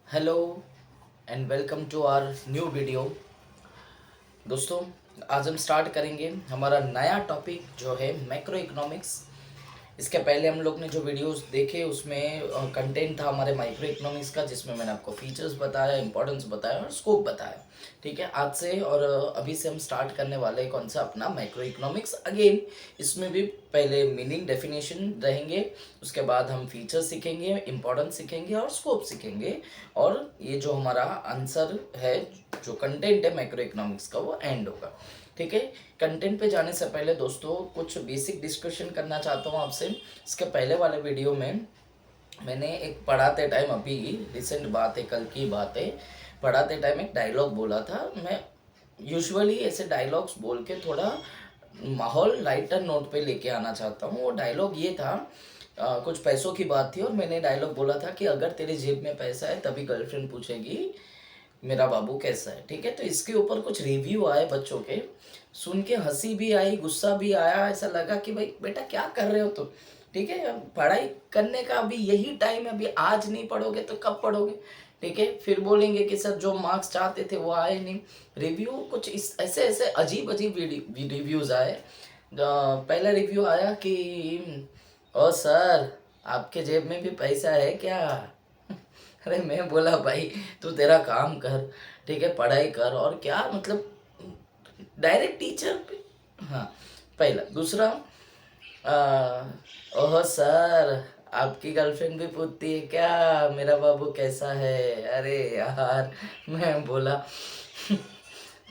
Hello and welcome to our new video. दोस्तों, आज हम स्टार्ट करेंगे हमारा नया टॉपिक जो है मैक्रो इकोनॉमिक्स। इसके पहले हम लोग ने जो वीडियोस देखे उसमें कंटेंट था हमारे माइक्रो इकोनॉमिक्स का, जिसमें मैंने आपको फीचर्स बताया, इंपॉर्टेंस बताया और स्कोप बताया। ठीक है, आज से और अभी से हम स्टार्ट करने वाले हैं कौन सा अपना माइक्रो इकोनॉमिक्स अगेन। इसमें भी पहले मीनिंग डेफिनेशन रहेंगे, उसके बाद हम फीचर्स सीखेंगे, इंपॉर्टेंस सीखेंगे और स्कोप सीखेंगे। और ये जो हमारा आंसर है, जो कंटेंट है माइक्रो इकोनॉमिक्स का, वो एंड होगा। ठीक है, कंटेंट पे जाने से पहले दोस्तों कुछ बेसिक डिस्कशन करना चाहता हूँ आपसे। इसके पहले वाले वीडियो में मैंने एक पढ़ाते टाइम, अभी रिसेंट बात है, कल की बात है, पढ़ाते टाइम एक डायलॉग बोला था। मैं यूजुअली ऐसे डायलॉग्स बोल के थोड़ा माहौल लाइटर नोट पे लेके आना चाहता हूँ। वो डायलॉग ये था, कुछ पैसों की बात थी और मैंने डायलॉग बोला था कि अगर तेरे जेब में पैसा है तभी गर्लफ्रेंड पूछेगी मेरा बाबू कैसा है। ठीक है, तो इसके ऊपर कुछ रिव्यू आए बच्चों के, सुन के हंसी भी आई, गुस्सा भी आया। ऐसा लगा कि भाई बेटा क्या कर रहे हो तुम। ठीक है, अब पढ़ाई करने का अभी यही टाइम है, अभी आज नहीं पढ़ोगे तो कब पढ़ोगे। ठीक है, फिर बोलेंगे कि सर जो मार्क्स चाहते थे वो आए नहीं। रिव्यू कुछ इस ऐसे ऐसे अजीब अजीब रिव्यूज़ आए। पहला रिव्यू आया कि ओ सर, आपके जेब में भी पैसा है क्या। अरे मैं बोला भाई तू तेरा काम कर, ठीक है, पढ़ाई कर, और क्या मतलब डायरेक्ट टीचर पे। हाँ, पहला। दूसरा, ओह सर, आपकी गर्लफ्रेंड भी पूछती है क्या मेरा बाबू कैसा है। अरे यार, मैं बोला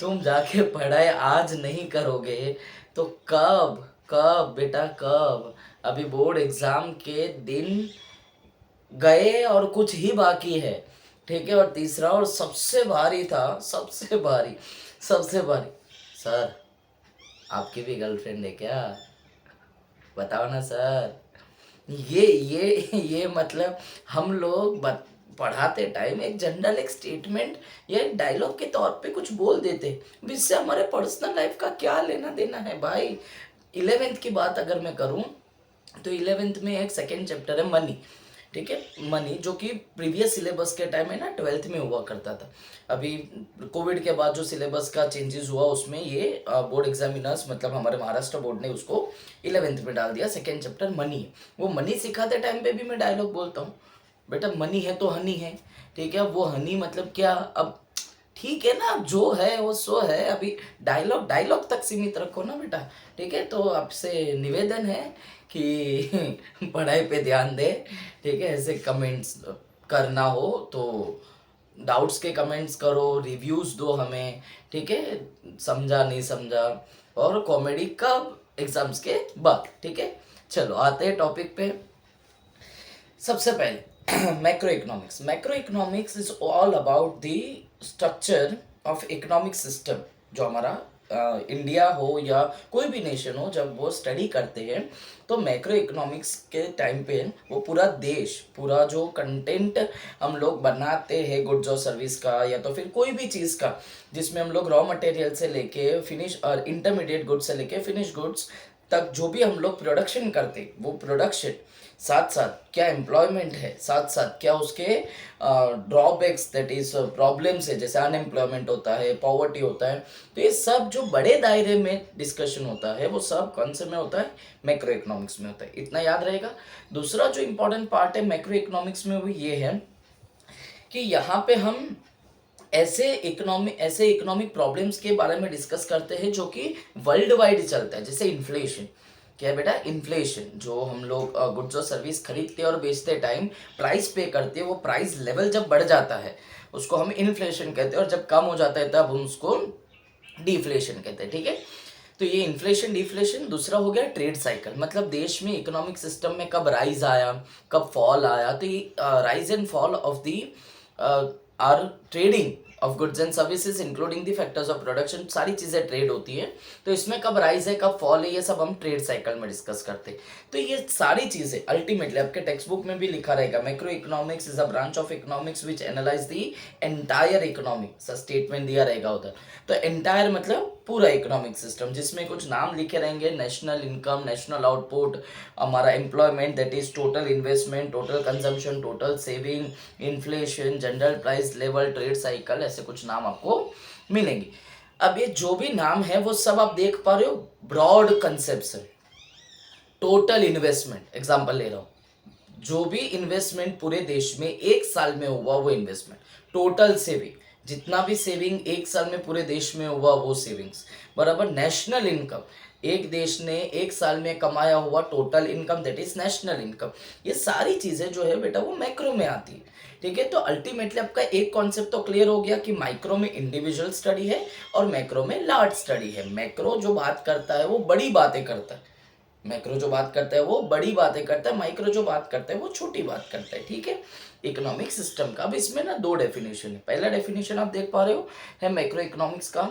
तुम जाके पढ़ाई आज नहीं करोगे तो कब, कब बेटा कब। अभी बोर्ड एग्जाम के दिन गए और कुछ ही बाकी है। ठीक है, और तीसरा और सबसे भारी था, सबसे भारी, सबसे भारी, सर आपकी भी गर्लफ्रेंड है क्या, बताओ ना सर। ये मतलब हम लोग पढ़ाते टाइम एक जनरल एक स्टेटमेंट या एक डायलॉग के तौर पे कुछ बोल देते, जिससे हमारे पर्सनल लाइफ का क्या लेना देना है भाई। 11th की बात अगर मैं करूं तो 11th में एक सेकेंड चैप्टर है मनी। ठीक है, मनी जो कि प्रीवियस सिलेबस के टाइम में ना 12th में हुआ करता था। अभी कोविड के बाद जो सिलेबस का चेंजेस हुआ उसमें ये बोर्ड एग्जामिनर्स, मतलब हमारे महाराष्ट्र बोर्ड ने उसको 11th में डाल दिया। सेकेंड चैप्टर मनी है। वो मनी सिखाते टाइम पे भी मैं डायलॉग बोलता हूँ, बेटा मनी है तो हनी है। ठीक है, वो हनी मतलब क्या, अब ठीक है ना, जो है वो सो है। अभी डायलॉग डायलॉग तक सीमित रखो ना बेटा। ठीक है, तो आपसे निवेदन है कि पढ़ाई पे ध्यान दे। ठीक है, ऐसे कमेंट्स करना हो तो डाउट्स के कमेंट्स करो, रिव्यूज़ दो हमें। ठीक है, समझा नहीं समझा, और कॉमेडी का एग्जाम्स के बाद। ठीक है, चलो आते हैं टॉपिक पे। सबसे पहले macro economics is all about the structure of economic system. जो हमारा इंडिया हो या कोई भी नेशन हो, जब वो स्टडी करते हैं तो मैक्रो इकोनॉमिक्स के टाइम पे वो पूरा देश, पूरा जो कंटेंट हम लोग बनाते हैं गुड्स और सर्विस का, या तो फिर कोई भी चीज़ का, जिसमें हम लोग रॉ मटेरियल से लेके फिनिश और इंटरमीडिएट गुड्स से लेके फिनिश गुड्स तक जो भी हम लोग प्रोडक्शन करते, वो प्रोडक्शन साथ साथ क्या एम्प्लॉयमेंट है, साथ साथ क्या उसके ड्रॉबैक्स, दैट इज प्रॉब्लम्स है, जैसे अनएम्प्लॉयमेंट होता है, पॉवर्टी होता है। तो ये सब जो बड़े दायरे में डिस्कशन होता है वो सब कौन से में होता है, मैक्रो इकोनॉमिक्स में होता है। इतना याद रहेगा। दूसरा जो इंपॉर्टेंट पार्ट है मैक्रो इकोनॉमिक्स में वो ये है कि यहाँ पे हम ऐसे इकोनॉमिक प्रॉब्लम्स के बारे में डिस्कस करते हैं जो कि वर्ल्ड वाइड चलता है। जैसे इन्फ्लेशन, क्या है बेटा, इन्फ्लेशन जो हम लोग गुड्स और सर्विस खरीदते और बेचते टाइम प्राइस पे करते हैं, वो प्राइस लेवल जब बढ़ जाता है उसको हम इन्फ्लेशन कहते हैं, और जब कम हो जाता है तब हम उसको डिफ्लेशन कहते हैं। ठीक है, तो ये इन्फ्लेशन डिफ्लेशन। दूसरा हो गया ट्रेड साइकिल, मतलब देश में इकोनॉमिक सिस्टम में कब राइज आया, कब फॉल आया। तो ये rise and fall of the are trading of goods and services including the factors of production, सारी चीजें ट्रेड होती है। तो इसमें कब राइज है कब फॉल है ये सब हम ट्रेड साइकिल में डिस्कस करते हैं। तो ये सारी चीजें अल्टीमेटली आपके टेक्स्ट बुक में भी लिखा रहेगा, macro economics is a branch of economics which analyse the entire economy, statement दिया रहेगा उधर। तो एंटायर मतलब पूरा इकोनॉमिक सिस्टम, जिसमें कुछ नाम लिखे रहेंगे, नेशनल इनकम, नेशनल आउटपुट, हमारा employment that is total investment, total consumption, total saving, inflation, general price level, trade cycle, ऐसे कुछ नाम आपको मिलेंगे। अब ये जो भी नाम है वो सब आप देख पा रहे हो ब्रॉड कंसेप्ट है। टोटल इन्वेस्टमेंट एग्जांपल ले रहा हूँ, जो भी इन्वेस्टमेंट पूरे देश में एक साल में हुआ वो इन्वेस्टमेंट, टोटल सेविंग, जितना भी सेविंग एक साल में पूरे देश में हुआ वो सेविंग्स, बराबर। नेशनल इनकम, एक देश ने एक साल में कमाया हुआ total income that is national income. ये सारी चीजें जो है बेटा वो मैक्रो में आती है, ठीक है। तो अल्टीमेटली आपका एक कॉन्सेप्ट तो क्लियर हो गया कि माइक्रो में इंडिविजुअल स्टडी है और मैक्रो में लार्ज स्टडी है। मैक्रो जो बात करता है वो बड़ी बातें करता है, मैक्रो जो बात करता है वो बड़ी बातें करता है, माइक्रो जो बात करता है वो छोटी बात करता है, ठीक है। इकोनॉमिक सिस्टम का अब इसमें ना दो डेफिनेशन है। पहला डेफिनेशन आप देख पा रहे हो है मैक्रो इकोनॉमिक्स का,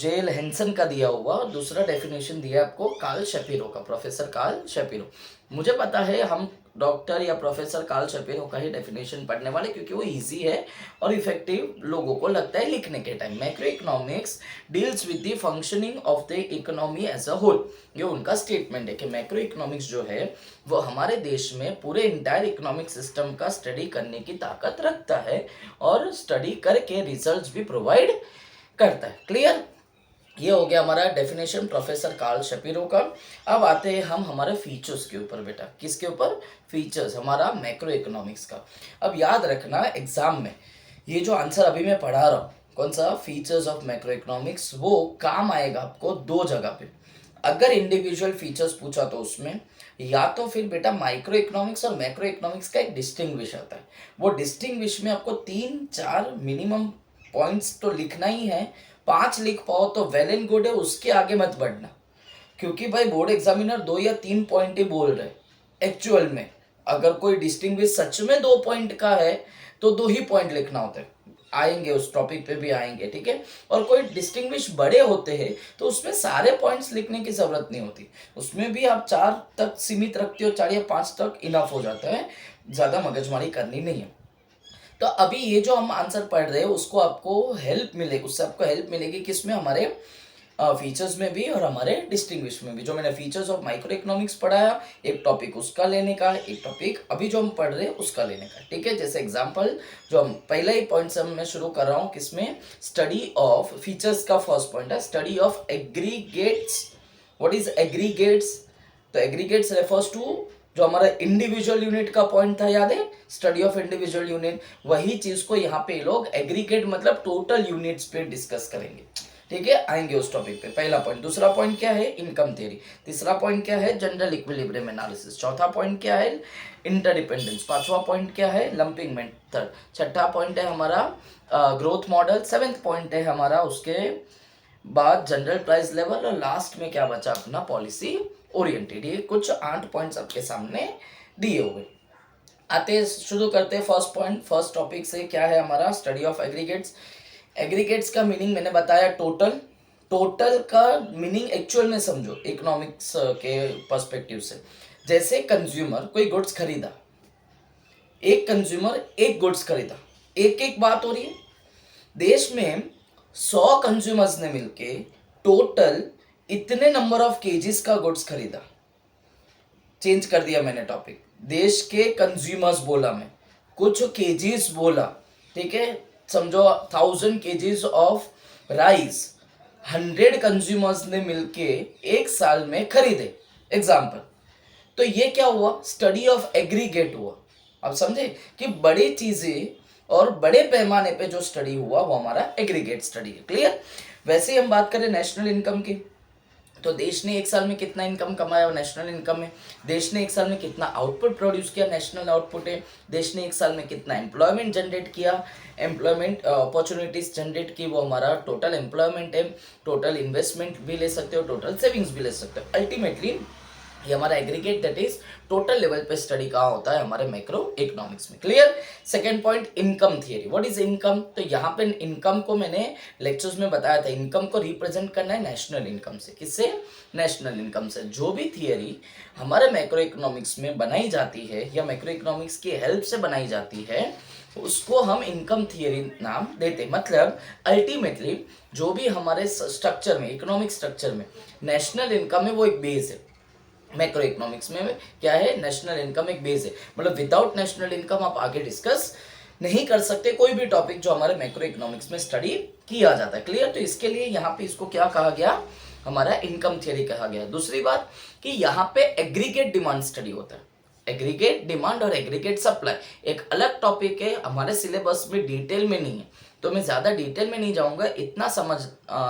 जेल हेंसन का दिया हुआ, और दूसरा डेफिनेशन दिया आपको कार्ल शपीरो का, प्रोफेसर कार्ल शपीरो। मुझे पता है हम डॉक्टर या प्रोफेसर कार्ल शपीरो का ही डेफिनेशन पढ़ने वाले, क्योंकि वो इजी है और इफेक्टिव लोगों को लगता है लिखने के time. Macro economics deals with the functioning of the economy as a whole, ये उनका स्टेटमेंट है कि मैक्रो इकोनॉमिक्स जो है वो हमारे देश में पूरे इंटायर इकोनॉमिक सिस्टम का स्टडी करने की ताकत रखता है और स्टडी करके रिजल्ट्स भी प्रोवाइड करता है। क्लियर? ये हो गया हमारा डेफिनेशन प्रोफेसर कार्ल शपीरो का। अब आते हैं हम हमारे फीचर्स के ऊपर बेटा, किसके ऊपर? फीचर्स हमारा मैक्रो इकोनॉमिक्स का। अब याद रखना एग्जाम में ये जो आंसर अभी मैं पढ़ा रहा हूँ, कौन सा? फीचर्स ऑफ मैक्रो इकोनॉमिक्स, वो काम आएगा आपको दो जगह पे। अगर इंडिविजुअल फीचर्स पूछा तो उसमें, या तो फिर बेटा माइक्रो इकोनॉमिक्स और मैक्रो इकोनॉमिक्स का एक डिस्टिंग्विश आता है, वो डिस्टिंग्विश में आपको 3-4 मिनिमम पॉइंट्स तो लिखना ही है। 5 लिख पाओ तो वेल एंड गुड है, उसके आगे मत बढ़ना, क्योंकि भाई बोर्ड एग्जामिनर 2 या 3 पॉइंट ही बोल रहे एक्चुअल में। अगर कोई डिस्टिंग्विश सच में 2 पॉइंट का है तो 2 ही पॉइंट लिखना होता है, आएंगे उस टॉपिक पे भी आएंगे, ठीक है। और कोई डिस्टिंग्विश बड़े होते हैं तो उसमें सारे पॉइंट्स लिखने की जरूरत नहीं होती, उसमें भी आप 4 तक सीमित रखते हो, 4 या 5 तक इनफ हो जाता है, ज्यादा मगजमारी करनी नहीं है। तो अभी ये जो हम आंसर पढ़ रहे हैं उसको आपको हेल्प मिलेगी, उससे आपको हेल्प मिलेगी किसमें? हमारे फीचर्स में भी और हमारे डिस्टिंग्विश में भी। जो मैंने फीचर्स ऑफ माइक्रो इकोनॉमिक्स पढ़ाया, एक टॉपिक उसका लेने का, एक टॉपिक अभी जो हम पढ़ रहे हैं उसका लेने का, ठीक है। जैसे एग्जांपल जो हम पहला ही पॉइंट से मैं शुरू कर रहा हूँ, किसमें? स्टडी ऑफ फीचर्स का फर्स्ट पॉइंट है study of aggregates. What is aggregates? तो एग्रीगेट्स रेफर्स टू जो हमारा इंडिविजुअल यूनिट का पॉइंट था, याद है? स्टडी ऑफ इंडिविजुअल यूनिट, वही चीज को यहाँ पे लोग एग्रीगेट मतलब टोटल यूनिट्स पे डिस्कस करेंगे, ठीक है। आएंगे उस टॉपिक पे। पहला पॉइंट। दूसरा पॉइंट क्या है? Income theory. तीसरा पॉइंट क्या है? General equilibrium analysis. चौथा पॉइंट क्या है? इंटरडिपेंडेंस। पांचवा पॉइंट क्या है? Lumping method. छठा पॉइंट है हमारा ग्रोथ मॉडल। 7th पॉइंट है हमारा उसके बाद जनरल प्राइस लेवल, और लास्ट में क्या बचा अपना? Policy oriented. ये कुछ 8 पॉइंट्स आपके सामने दिए हुए। आते शुरू करते हैं फर्स्ट पॉइंट, फर्स्ट टॉपिक से। क्या है हमारा? Study of aggregates. एग्रीगेट्स का मीनिंग मैंने बताया टोटल। टोटल का मीनिंग एक्चुअल में समझो इकोनॉमिक्स के पर्सपेक्टिव से। जैसे कंज्यूमर कोई गुड्स खरीदा, एक कंज्यूमर एक गुड्स खरीदा, एक एक बात हो रही है। देश में 100 कंज्यूमर्स ने मिलके टोटल इतने नंबर ऑफ केजीज का गुड्स खरीदा। चेंज कर दिया मैंने टॉपिक, देश के कंज्यूमर्स बोला मैं, कुछ केजीज बोला, ठीक है। समझो 1000 केजीज ऑफ राइस 100 कंज्यूमर्स ने मिलके एक साल में खरीदे, एग्जाम्पल। तो ये क्या हुआ? स्टडी ऑफ एग्रीगेट हुआ। अब समझे कि बड़ी चीजें और बड़े पैमाने पे जो स्टडी हुआ वो हमारा एग्रीगेट स्टडी है। क्लियर? वैसे ही हम बात करें नेशनल इनकम की, तो देश ने एक साल में कितना इनकम कमाया? नेशनल इनकम है। देश ने एक साल में कितना आउटपुट प्रोड्यूस किया? नेशनल आउटपुट है। देश ने एक साल में कितना एम्प्लॉयमेंट जनरेट किया? एम्प्लॉयमेंट अपॉर्चुनिटीज जनरेट की, वो हमारा टोटल एम्प्लॉयमेंट है। टोटल इन्वेस्टमेंट भी ले सकते हो, टोटल सेविंग्स भी ले सकते हो। अल्टीमेटली ये हमारा aggregate that is total level पे स्टडी कहाँ होता है हमारे मैक्रो इकोनॉमिक्स में। Clear. Second point, income theory. What is income? तो यहाँ पे इनकम को मैंने लेक्चर्स में बताया था, इनकम को रिप्रेजेंट करना है नेशनल इनकम से। किससे? नेशनल इनकम से। जो भी थियरी हमारे मैक्रो इकोनॉमिक्स में बनाई जाती है या मैक्रो इकोनॉमिक्स की हेल्प से बनाई जाती है उसको हम इनकम थियरी नाम देते। मतलब अल्टीमेटली जो भी हमारे स्ट्रक्चर में, इकोनॉमिक स्ट्रक्चर में नेशनल इनकम है वो एक बेस है। मैक्रो इकोनॉमिक्स में क्या है? नेशनल इनकम एक बेस है। मतलब विदाउट नेशनल इनकम आप आगे डिस्कस नहीं कर सकते कोई भी टॉपिक जो हमारे मैक्रो इकोनॉमिक्स में स्टडी किया जाता है। क्लियर। तो इसके लिए यहाँ पे इसको क्या कहा गया? हमारा इनकम थियरी कहा गया। दूसरी बात कि यहाँ पे एग्रीगेट डिमांड स्टडी होता है। एग्रीगेट डिमांड और एग्रीगेट सप्लाई एक अलग टॉपिक है, हमारे सिलेबस में डिटेल में नहीं है, तो मैं ज़्यादा डिटेल में नहीं जाऊंगा। इतना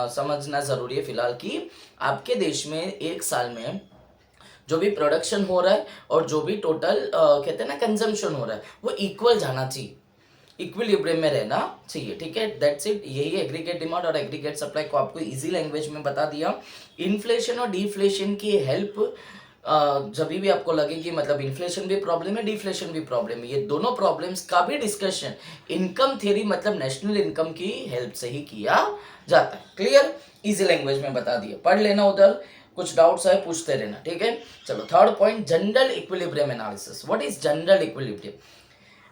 समझना ज़रूरी है फिलहाल कि आपके देश में एक साल में जो भी प्रोडक्शन हो रहा है और जो भी टोटल कहते हैं ना कंजम्पशन हो रहा है वो इक्वल जाना चाहिए, इक्विलिब्रियम में रहना चाहिए। ठीक है, दैट्स इट। यही एग्रीगेट डिमांड और एग्रीगेट सप्लाई को आपको इजी लैंग्वेज में बता दिया। इन्फ्लेशन और डिफ्लेशन की हेल्प जब भी आपको लगे कि मतलब इन्फ्लेशन भी प्रॉब्लम है, डिफ्लेशन भी प्रॉब्लम है, ये दोनों प्रॉब्लम्स का भी डिस्कशन इनकम थ्योरी मतलब नेशनल इनकम की हेल्प से ही किया जाता है। क्लियर। इजी लैंग्वेज में बता दिया, पढ़ लेना, उधर कुछ डाउट्स है पूछते रहना। ठीक है, चलो third point, general equilibrium analysis. What is general equilibrium?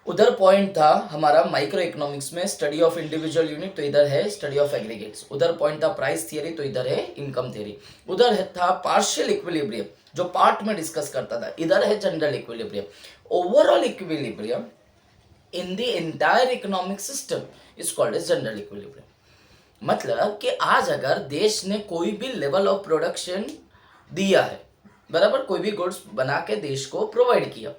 उधर पॉइंट था हमारा माइक्रो इकोनॉमिक्स में स्टडी ऑफ इंडिविजुअल यूनिट, तो इधर है स्टडी ऑफ एग्रीगेट्स। उधर पॉइंट था प्राइस थियरी, तो इधर है इनकम थियरी। उधर था पार्शियल इक्विलिब्रियम जो पार्ट में डिस्कस करता था, इधर है general equilibrium. Overall equilibrium in the entire economic system is called as general equilibrium. मतलब कि आज अगर देश ने कोई भी लेवल ऑफ प्रोडक्शन दिया है, बराबर, कोई भी गुड्स बना के देश को प्रोवाइड किया,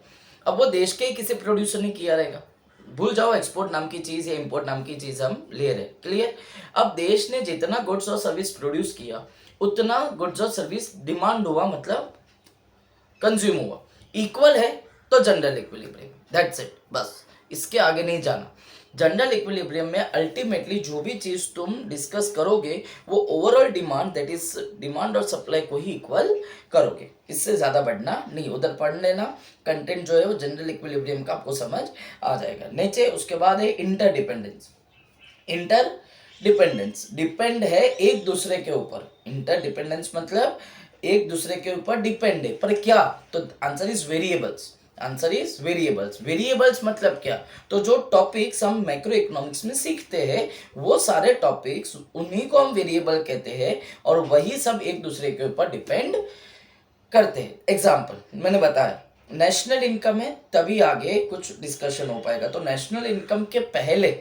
अब वो देश के किसी प्रोड्यूसर ने किया रहेगा, भूल जाओ एक्सपोर्ट नाम की चीज या इंपोर्ट नाम की चीज हम ले रहे। क्लियर। अब देश ने जितना गुड्स और सर्विस प्रोड्यूस किया उतना गुड्स और सर्विस डिमांड हुआ, मतलब कंज्यूम हुआ, इक्वल है तो जनरल इक्विलिब्रियम। दैट्स इट, बस इसके आगे नहीं जाना। जनरल इक्विलिब्रियम में अल्टीमेटली जो भी चीज तुम डिस्कस करोगे वो overall demand that is demand और सप्लाई को ही इक्वल करोगे, इससे ज्यादा बढ़ना नहीं। उधर पढ़ लेना, कंटेंट जो है वो जनरल इक्विलिब्रियम का आपको समझ आ जाएगा। नीचे उसके बाद है इंटरडिपेंडेंस। इंटरडिपेंडेंस डिपेंड है एक दूसरे के ऊपर। इंटरडिपेंडेंस मतलब एक दूसरे के ऊपर डिपेंड है, पर क्या? तो answer is variables. Answer is variables. Variables मतलब क्या? तो जो टॉपिक्स हम मैक्रो इकोनॉमिक्स में सीखते हैं वो सारे टॉपिक्स उन्हीं को हम वेरिएबल कहते हैं और वही सब एक दूसरे के ऊपर डिपेंड करते हैं। एग्जाम्पल मैंने बताया, नेशनल इनकम है तभी आगे कुछ डिस्कशन हो पाएगा, तो नेशनल इनकम के पहले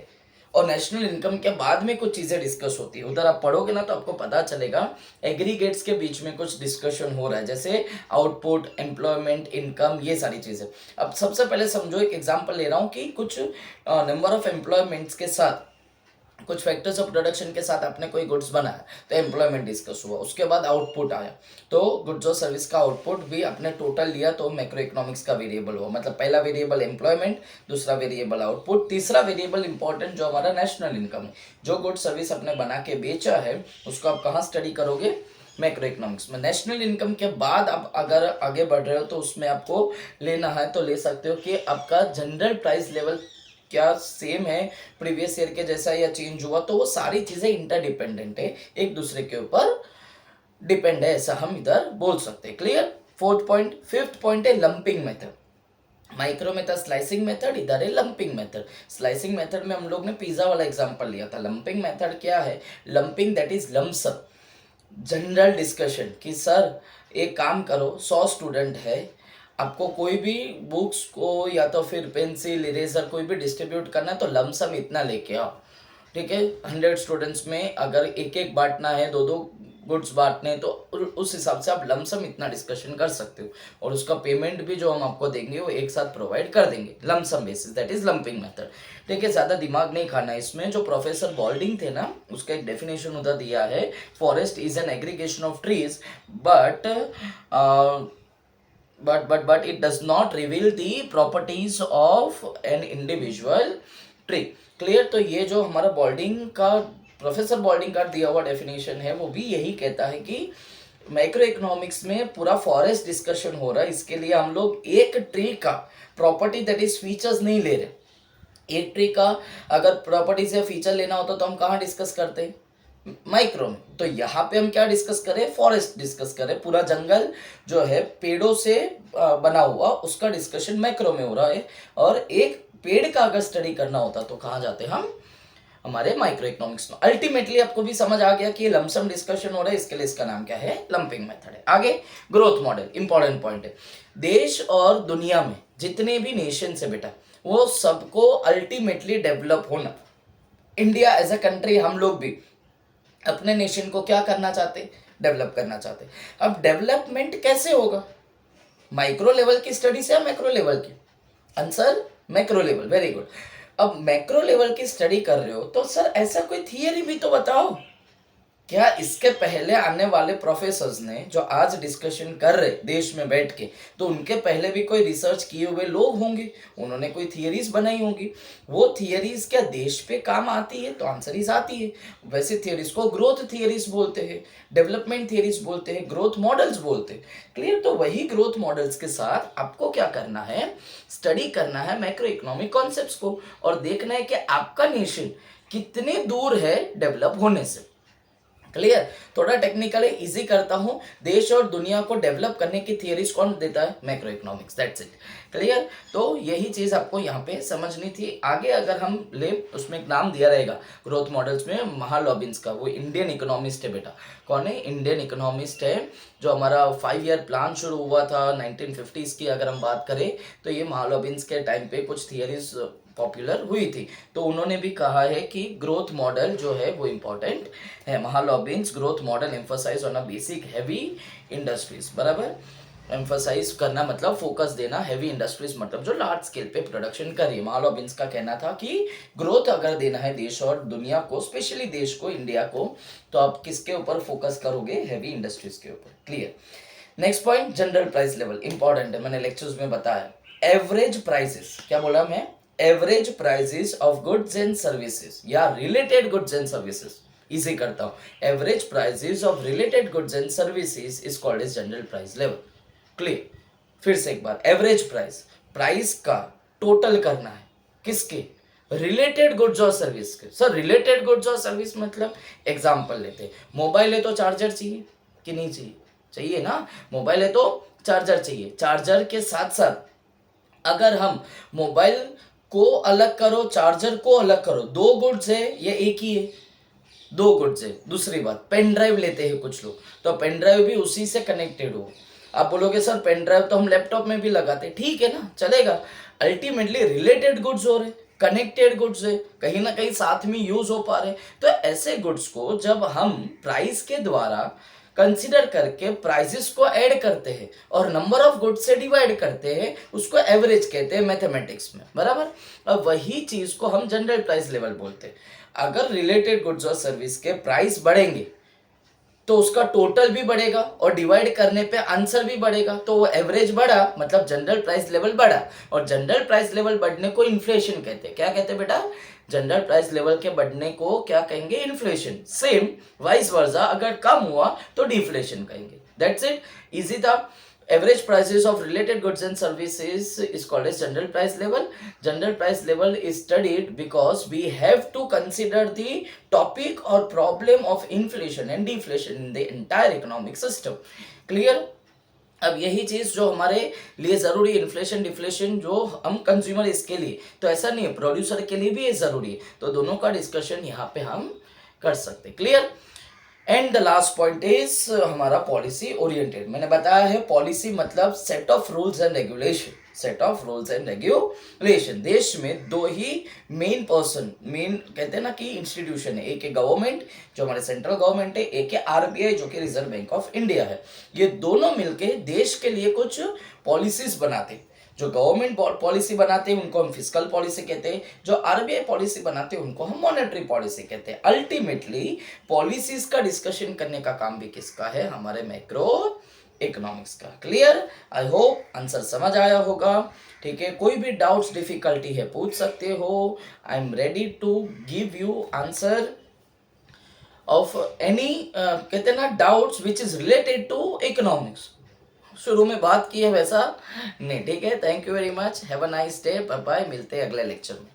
और नेशनल इनकम के बाद में कुछ चीजें डिस्कस होती है। उधर आप पढ़ोगे ना तो आपको पता चलेगा एग्रीगेट्स के बीच में कुछ डिस्कशन हो रहा है, जैसे आउटपुट, एम्प्लॉयमेंट, इनकम, ये सारी चीजें। अब सबसे पहले समझो, एक एग्जांपल ले रहा हूँ कि कुछ नंबर ऑफ एम्प्लॉयमेंट्स के साथ, कुछ फैक्टर्स ऑफ प्रोडक्शन के साथ आपने कोई गुड्स बनाया तो एम्प्लॉयमेंट डिस्कस हुआ, उसके बाद आउटपुट आया तो गुड्स और सर्विस का आउटपुट भी आपने टोटल लिया तो मैक्रो इकोनॉमिक्स का वेरिएबल हुआ। मतलब पहला वेरिएबल एम्प्लॉयमेंट, दूसरा वेरिएबल आउटपुट, तीसरा वेरिएबल इंपॉर्टेंट जो हमारा नेशनल इनकम है। जो गुड्स सर्विस आपने बना के बेचा है उसको आप कहाँ स्टडी करोगे? मैक्रो इकोनॉमिक्स में। नेशनल इनकम के बाद आप अगर आगे बढ़ रहे हो तो उसमें आपको लेना है तो ले सकते हो कि आपका जनरल प्राइस लेवल क्या सेम है प्रीवियस ईयर के जैसा या चेंज हुआ, तो वो सारी चीजें इंटरडिपेंडेंट है, एक दूसरे के ऊपर डिपेंड है, ऐसा हम इधर बोल सकते हैं। Clear. Fourth point. Fifth point है lumping method. Micro method slicing method, इधर है लंपिंग मेथड। स्लाइसिंग मेथड में हम लोग ने पिज्जा वाला एग्जांपल लिया था। लंपिंग मेथड क्या है? Lumping that is lump sum general discussion कि सर एक काम करो, 100 स्टूडेंट है, आपको कोई भी बुक्स को या तो फिर पेंसिल, इरेजर कोई भी डिस्ट्रीब्यूट करना है तो लमसम इतना लेके आओ। ठीक है, 100 स्टूडेंट्स में अगर एक एक बांटना है, दो दो गुड्स बांटने हैं, तो उस हिसाब से आप लमसम इतना डिस्कशन कर सकते हो और उसका पेमेंट भी जो हम आपको देंगे वो एक साथ प्रोवाइड कर देंगे lump sum basis, that is lumping method. ठीक है, ज़्यादा दिमाग नहीं खाना है इसमें। जो प्रोफेसर बॉल्डिंग थे ना, उसका एक डेफिनेशन उधर दिया है, forest is an aggregation of trees but it does not reveal the properties of an individual tree. Clear. तो ये जो हमारा बॉल्डिंग का, प्रोफेसर बॉल्डिंग का दिया हुआ डेफिनेशन है वो भी यही कहता है कि मैक्रो इकोनॉमिक्स में पूरा फॉरेस्ट डिस्कशन हो रहा है, इसके लिए हम लोग एक ट्री का प्रॉपर्टी दैट इज फीचर्स नहीं ले रहे। एक ट्री का अगर प्रॉपर्टीज या फीचर लेना होता तो हम कहाँ डिस्कस करते हैं? माइक्रो में। तो यहाँ पे हम क्या डिस्कस करें? फॉरेस्ट डिस्कस करें, पूरा जंगल जो है पेड़ों से बना हुआ, उसका डिस्कशन मैक्रो में हो रहा है। और एक पेड़ का अगर स्टडी करना होता तो कहाँ जाते हम? हमारे माइक्रो इकोनॉमिक्स में। अल्टीमेटली आपको भी समझ आ गया कि ये लमसम डिस्कशन हो रहा है, इसके लिए इसका नाम क्या है? लंपिंग मेथड है। आगे ग्रोथ मॉडल, इंपॉर्टेंट पॉइंट है। देश और दुनिया में जितने भी नेशन है बेटा, वो सबको अल्टीमेटली डेवलप होना, इंडिया एज अ कंट्री, हम लोग भी अपने नेशन को क्या करना चाहते? डेवलप करना चाहते। अब डेवलपमेंट कैसे होगा? माइक्रो लेवल की स्टडी से या मैक्रो लेवल की? Answer macro level, very good. अब मैक्रो लेवल की स्टडी कर रहे हो तो सर ऐसा कोई थियरी भी तो बताओ। क्या इसके पहले आने वाले प्रोफेसर्स ने जो आज डिस्कशन कर रहे देश में बैठ के, तो उनके पहले भी कोई रिसर्च किए हुए लोग होंगे, उन्होंने कोई थियरीज बनाई होंगी। वो थियरीज क्या देश पे काम आती है? तो आंसर इज आती है। वैसे थियरीज को ग्रोथ थियरीज बोलते हैं, डेवलपमेंट थियरीज बोलते हैं, ग्रोथ मॉडल्स बोलते हैं। क्लियर? तो वही ग्रोथ मॉडल्स के साथ आपको क्या करना है? स्टडी करना है मैक्रो इकोनॉमिक कॉन्सेप्ट्स को, और देखना है कि आपका नेशन कितने दूर है डेवलप होने से। क्लियर? थोड़ा टेक्निकली इजी करता हूं। देश और दुनिया को डेवलप करने की थियरीज कौन देता है? Macro economics, that's it. Clear? तो यही चीज आपको यहाँ पे समझनी थी। आगे अगर हम ले, उसमें एक नाम दिया रहेगा ग्रोथ मॉडल्स में, महालॉबिन्स का। वो इंडियन इकोनॉमिस्ट है बेटा। कौन है? इंडियन इकोनॉमिस्ट है, जो हमारा 5 ईयर प्लान शुरू हुआ था 1950s की अगर हम बात करें, तो ये महालॉबिन्स के टाइम पे कुछ थियरीज पॉपुलर हुई थी। तो उन्होंने भी कहा है कि ग्रोथ मॉडल जो है वो इंपॉर्टेंट है। Mahalanobis growth model emphasise on a basic heavy industries, बराबर। एम्फोसाइज करना मतलब फोकस देना, हैवी इंडस्ट्रीज मतलब जो लार्ज स्केल पे प्रोडक्शन कर रही है। महालॉबिन्स का कहना था कि ग्रोथ अगर देना है देश और दुनिया को, स्पेशली देश को, इंडिया को, तो आप किसके ऊपर फोकस करोगे? हैवी इंडस्ट्रीज के ऊपर। Clear? Next point, general price level, important है, मैंने लेक्चर्स में बताया। एवरेज प्राइसेस, क्या बोला मैं? Average prices of goods and services या related goods and services, easy करता हूं। Average prices of related goods and services is called as general price level. Clear? फिर से एक बार, एवरेज प्राइस, प्राइस का टोटल करना है किसके? रिलेटेड गुड्स और सर्विस के। सर रिलेटेड गुड्स और सर्विस मतलब, एग्जांपल लेते हैं, मोबाइल है तो चार्जर चाहिए कि नहीं चाहिए? चाहिए ना। मोबाइल है तो चार्जर चाहिए। चार्जर के साथ साथ अगर हम मोबाइल को अलग करो, चार्जर को अलग करो, दो गुड्स है, ये एक ही है? दो गुड्स है। दूसरी बात, पेन ड्राइव लेते हैं कुछ लोग, तो पेन ड्राइव भी उसी से कनेक्टेड हो। आप बोलोगे सर पेन ड्राइव तो हम लैपटॉप में भी लगाते, ठीक है ना, चलेगा। अल्टीमेटली रिलेटेड गुड्स हो रहे, कनेक्टेड गुड्स है, कहीं ना कहीं साथ में यूज हो पा रहे। तो ऐसे गुड्स को जब हम प्राइस के द्वारा कंसीडर करके प्राइसेस को ऐड करते हैं और नंबर ऑफ गुड्स से डिवाइड करते हैं, उसको एवरेज कहते हैं मैथमेटिक्स में, बराबर। अब वही चीज को हम जनरल प्राइस लेवल बोलते हैं। अगर रिलेटेड गुड्स और सर्विस के प्राइस बढ़ेंगे तो उसका टोटल भी बढ़ेगा और डिवाइड करने पे आंसर भी बढ़ेगा, तो वो एवरेज बढ़ा मतलब जनरल प्राइस लेवल बढ़ा। और जनरल प्राइस लेवल बढ़ने को इन्फ्लेशन कहते हैं। क्या कहते हैं बेटा? जनरल प्राइस लेवल के बढ़ने को क्या कहेंगे? इन्फ्लेशन। सेम वाइस वर्सा, अगर कम हुआ तो डिफ्लेशन कहेंगे। दैट्स इट, इजी था। Average prices of related goods and services is called as general price level. General price level is studied because we have to consider the topic or problem of inflation and deflation in the entire economic system. Clear? अब यही चीज जो हमारे लिए जरूरी है, inflation deflation, जो हम कंज्यूमर इसके लिए, तो ऐसा नहीं है, प्रोड्यूसर के लिए भी ये जरूरी है। तो दोनों का डिस्कशन यहाँ पे हम कर सकते। Clear? And the last point is हमारा पॉलिसी ओरिएंटेड। मैंने बताया है पॉलिसी मतलब set of rules and regulation. Set of rules and regulation. देश में दो ही मेन पर्सन, मेन कहते हैं ना कि इंस्टीट्यूशन है। एक है गवर्नमेंट जो हमारे सेंट्रल गवर्नमेंट है, एक है आरबीआई जो कि रिजर्व बैंक ऑफ इंडिया है। ये दोनों मिलके देश के लिए कुछ पॉलिसीज बनाते। जो गवर्नमेंट पॉलिसी बनाते हैं उनको हम फिस्कल पॉलिसी कहते हैं, जो आरबीआई पॉलिसी बनाते हैं उनको हम मॉनेटरी पॉलिसी कहते हैं। अल्टीमेटली पॉलिसीज का डिस्कशन करने का काम भी किसका है? हमारे मैक्रो इकोनॉमिक्स का। क्लियर? आई होप आंसर समझ आया होगा। ठीक है, कोई भी डाउट्स डिफिकल्टी है पूछ सकते हो। I am ready to give you answer of any कहते हैं ना doubts which is related to economics. शुरू में बात की है वैसा नहीं, ठीक है। Thank you very much, have a nice day, bye bye, मिलते हैं अगले लेक्चर में।